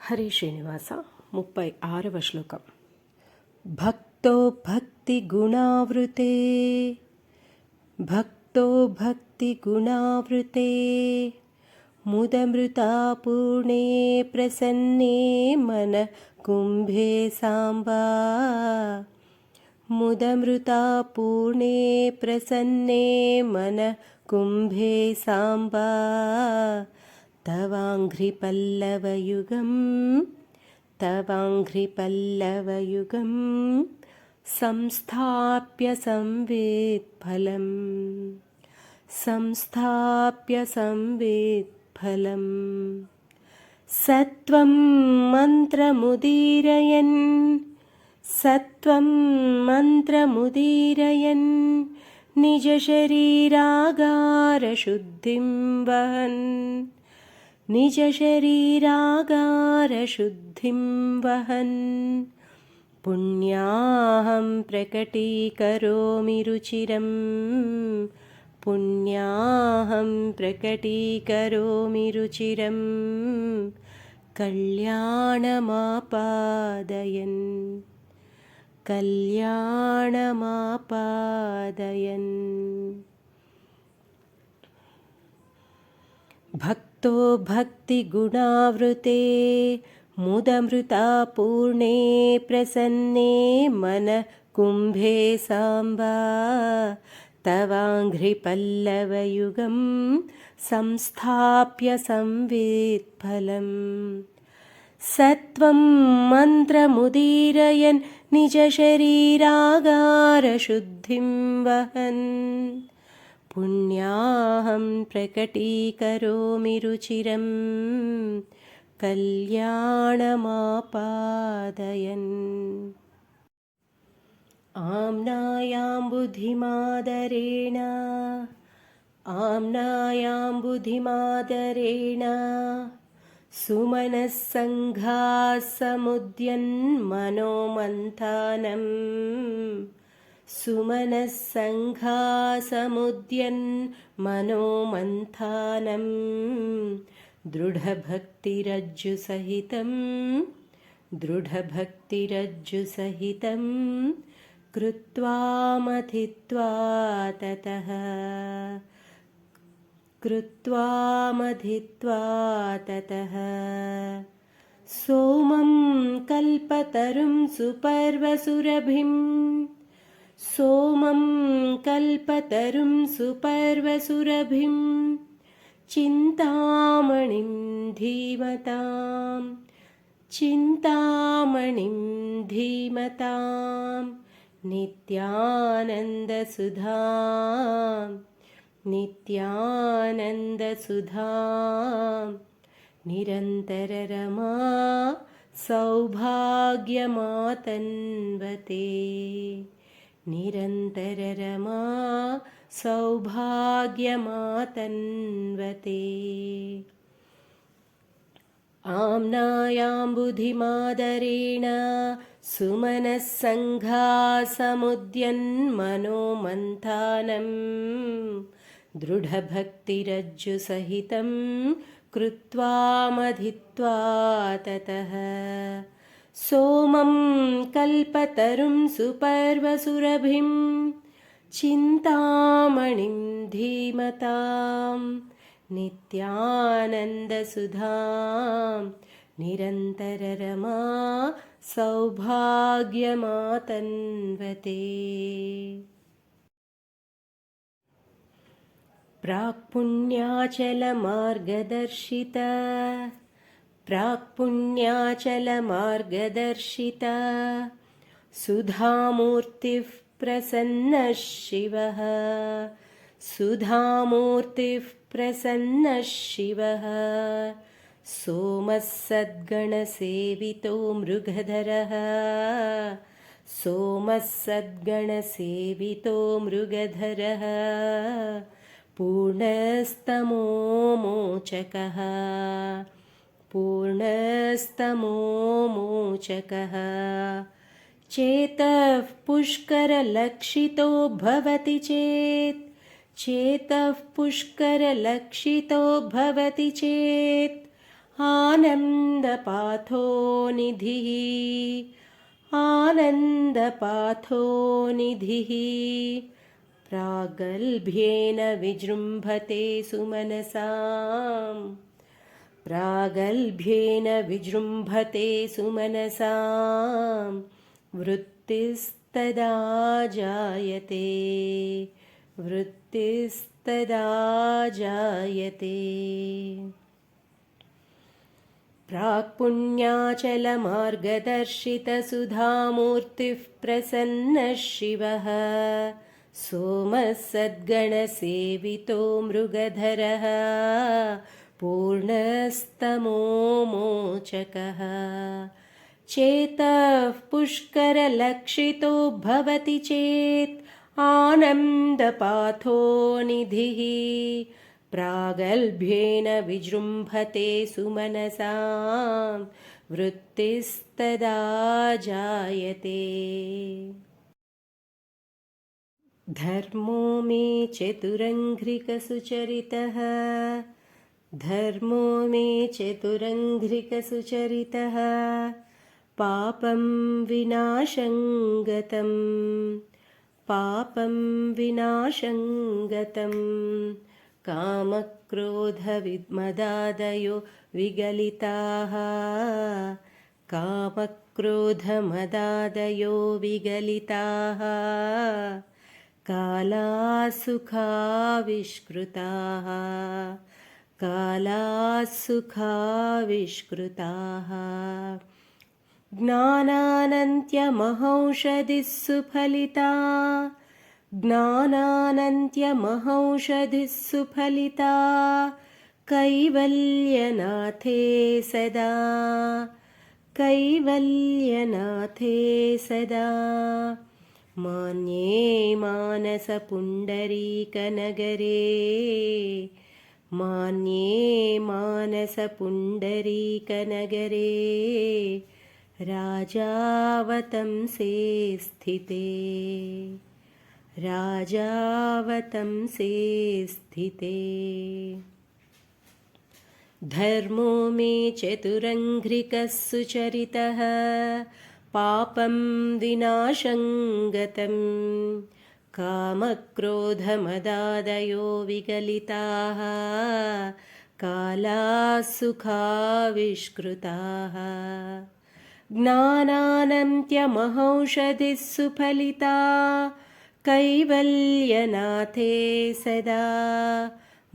హరే శ్రీనివాస 36వ శ్లోకం. భక్తో భక్తి గుణావృతే భక్తో భక్తి గుణావృతే ముదమృతా పూర్ణే ప్రసన్నే మన కుంభే సాంబా ముదమృతా పూర్ణే ప్రసన్నే మన కుంభే సాంబా तवाङ्घ्रिपल्लवयुगं संस्थाप्य संवेत्फलं सत्वं मन्त्रमुदीरयन् निजशरीरागारशुद्धिं वहन् पुण्याहं प्रकटीकरोमि रुचिरं कल्याणमापादयन् भक्तो भक्तिगुणावृते मुदमृता पूर्णे प्रसन्ने मन कुम्भे साम्बा तवाङ्घ्रिपल्लवयुगं संस्थाप्य संवेत्फलं सत्वं मन्त्रमुदीरयन् निजशरीरागारशुद्धिं वहन् पुण्याहं प्रकटीकरोमि रुचिरं कल्याणमापादयन् आम्नायां बुद्धिमादरेण सुमनः सङ्घासमुद्यन्मनोमन्थानम् मनोमन्थानं दृढभक्तिरज्जुसहितं कृत्वा मथित्वा ततः सोमं कल्पतरुं सुपर्वसुरभिं चिन्तामणिं धीमतां नित्यानन्दसुधां निरन्तररमा सौभाग्यमातन्वते सौभाग्यमातन्वते आम्नायां बुद्धिमादरेण सुमनः सङ्घासमुद्यन्मनोमन्थानं दृढभक्तिरज्जुसहितं कृत्वा मथित्वा ततः सोमं कल्पतरुं सुपर्वसुरभिं चिन्तामणिं धीमतां नित्यानन्दसुधां निरन्तररमा सौभाग्यमातन्वते प्राक्पुण्याचलमार्गदर्शिता सुधामूर्तिः प्रसन्नः शिवः सोमः सद्गणसेवितो मृगधरः पूर्णस्तमोमोचकः चेतः पुष्करलक्षितो भवति चेत् आनन्दपाथोनिधिः आनन्दपाथोनिधिः प्रागल्भ्येन विजृम्भते सुमनसाम् प्रागल्भ्येन विजृम्भते सुमनसां वृत्तिस्तदा जायते वृत्तिस्तदा जायते प्राक्पुण्याचलमार्गदर्शितसुधामूर्तिः प्रसन्नः शिवः सोमः सद्गणसेवितो मृगधरः पूर्णस्तमोमोचकः चेतः पुष्करलक्षितो भवति चेत् आनन्दपाथोनिधिः प्रागल्भ्येन विजृम्भते सुमनसां वृत्तिस्तदा जायते धर्मो मे चतुरङ्घ्रिकसुचरितः धर्मो मे चतुरङ्घ्रिकसुचरितः पापं विनाशं गतं पापं विनाशं गतं कामक्रोधमदादयो विगलिताः कामक्रोधमदादयो विगलिताः कालासुखाविष्कृताः कालासुखाविष्कृताः ज्ञानानन्त्यमहौषधिः सुफलिता ज्ञानानन्त्यमहौषधिः सुफलिता कैवल्यनाथे सदा कैवल्यनाथे सदा मान्ये मानसपुण्डरीकनगरे मान्ये मानसपुण्डरीकनगरे राजावतंसे स्थिते राजावतंसे स्थिते धर्मो मे चतुरङ्घ्रिकः सुचरितः पापं विनाशं गतं कामक्रोधमदादयो विगलिताः कालासुखाविष्कृताः ज्ञानानन्त्यमहौषधिः सुफलिता कैवल्यनाथे सदा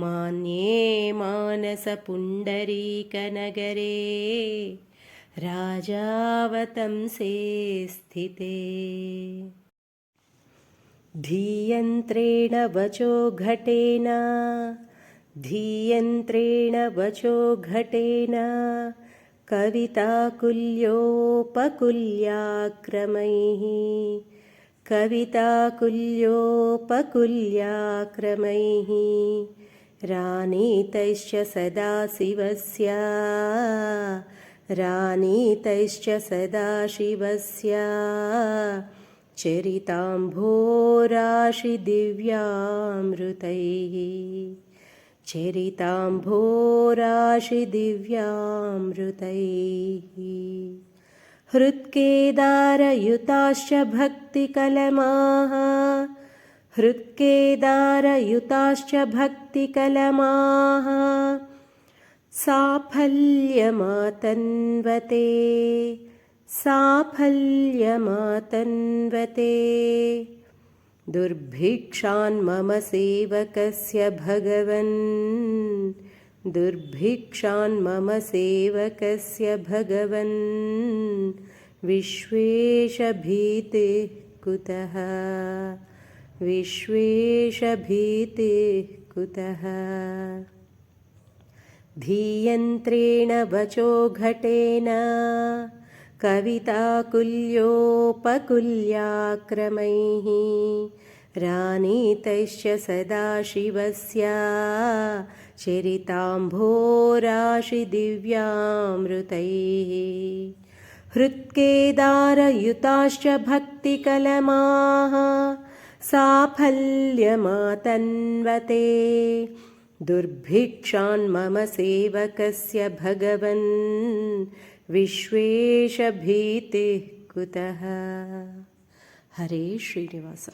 मान्ये मानसपुण्डरीकनगरे राजावतंसे स्थिते धीयन्त्रेण वचो घटेन धीयन्त्रेण वचो घटेन कविताकुल्योपकुल्याक्रमैः कविताकुल्योपकुल्याक्रमैः रानीतैश्च सदाशिवस्य रानीतैश्च सदाशिवस्य चरिताम्भोराशिदिव्यामृतैः चरिताम्भोराशिदिव्यामृतैः हृत्केदारयुताश्च भक्तिकलमाः हृत्केदारयुताश्च भक्तिकलमाः साफल्यमातन्वते साफल्यमातन्वते दुर्भिक्षान्मम सेवकस्य भगवन् दुर्भिक्षान्मम सेवकस्य भगवन् विश्वेशभीतिः कुतः विश्वेशभीतिः कुतः धीयन्त्रेण वचो घटेन कविताकुल्योपकुल्याक्रमैः रानीतैश्च सदाशिवस्य चरिताम्भोराशिदिव्यामृतैः हृत्केदारयुताश्च भक्तिकलमाः साफल्यमातन्वते दुर्भिक्षान्मम सेवकस्य भगवन् विश्वेशभीतिः कुतः. हरे श्रीनिवास.